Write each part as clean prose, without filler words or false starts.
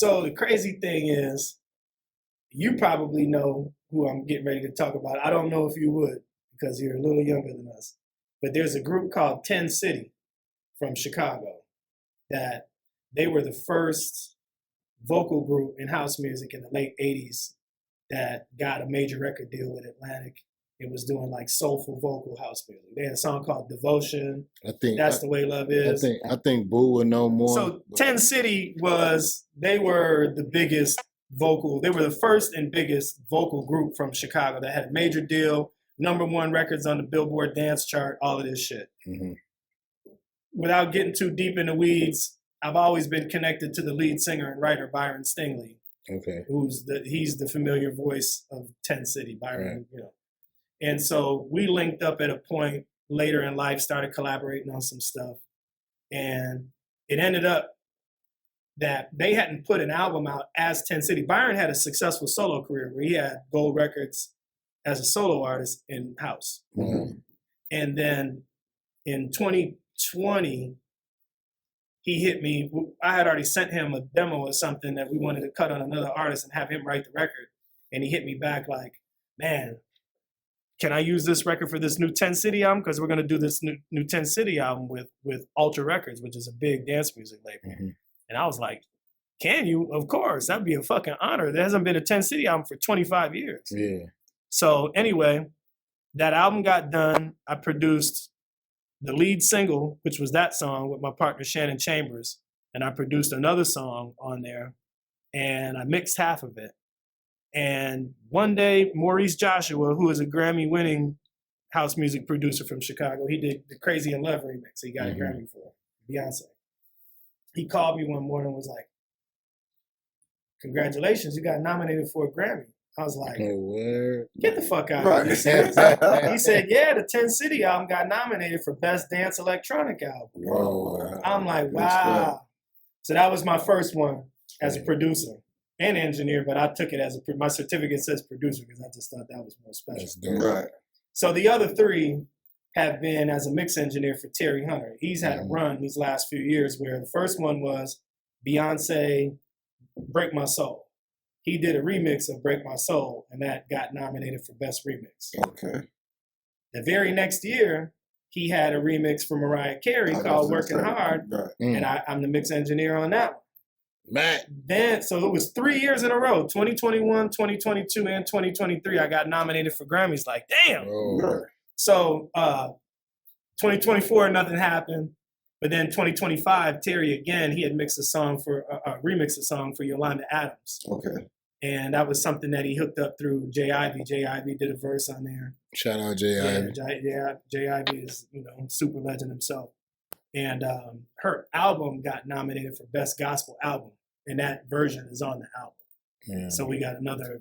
So the crazy thing is, you probably know who I'm getting ready to talk about. I don't know if you would because you're a little younger than us. But there's a group called 10 City from Chicago that they were the first vocal group in house music in the late 80s that got a major record deal with Atlantic. It was doing like soulful vocal house music. They had a song called Devotion. That's the way love is. I think Boo would know more. So 10 City they were the biggest vocal, they were the first and biggest vocal group from Chicago that had a major deal, #1 records on the Billboard dance chart, all of this shit. Mm-hmm. Without getting too deep in the weeds, I've always been connected to the lead singer and writer, Byron Stingley. Okay. He's the familiar voice of 10 City, Byron, right. you know. And so we linked up at a point later in life, started collaborating on some stuff. And it ended up that they hadn't put an album out as 10 City. Byron had a successful solo career where he had gold records as a solo artist in house. Mm-hmm. And then in 2020, he hit me. I had already sent him a demo of something that we wanted to cut on another artist and have him write the record. And he hit me back like, man, can I use this record for this new 10 City album? Because we're going to do this new 10 City album with Ultra Records, which is a big dance music label. Mm-hmm. And I was like, can you? Of course. That'd be a fucking honor. There hasn't been a 10 City album for 25 years. Yeah. So anyway, that album got done. I produced the lead single, which was that song with my partner Shannon Chambers. And I produced another song on there. And I mixed half of it. And one day, Maurice Joshua, who is a Grammy-winning house music producer from Chicago, he did the Crazy in Love remix. He got a Grammy for Beyonce. He called me one morning and was like, congratulations, you got nominated for a Grammy. I was like, get the fuck out of here. He said, yeah, the 10 City album got nominated for Best Dance Electronic Album. Whoa. I'm like, wow. So that was my first one as a producer and engineer, but I took it as my certificate says producer because I just thought that was more special. Right. So the other 3 have been as a mix engineer for Terry Hunter. He's had a run these last few years where the first one was Beyonce, Break My Soul. He did a remix of Break My Soul, and that got nominated for Best Remix. Okay. The very next year, he had a remix for Mariah Carey called Working Hard, and I'm the mix engineer on that one. Then, so it was 3 years in a row, 2021, 2022, and 2023, I got nominated for Grammys. Like, damn. So 2024, nothing happened. But then 2025, Terry again, he had mixed a song remixed a song for Yolanda Adams. Okay. And that was something that he hooked up through J. Ivy. J. Ivy did a verse on there. Shout out J. Ivy. J. Ivy is, super legend himself. And her album got nominated for Best Gospel Album. And that version is on the album. Yeah. So we got another.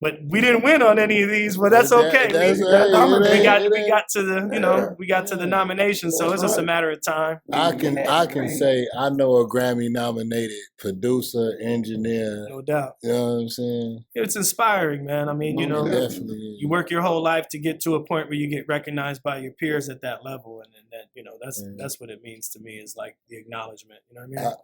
But we didn't win on any of these, but that's okay. We got to the nomination, so it's just a matter of time. I can say I know a Grammy nominated producer, engineer. No doubt. You know what I'm saying? It's inspiring, man. I mean, definitely. You work your whole life to get to a point where you get recognized by your peers at that level, and then that's what it means to me is like the acknowledgement. You know what I mean?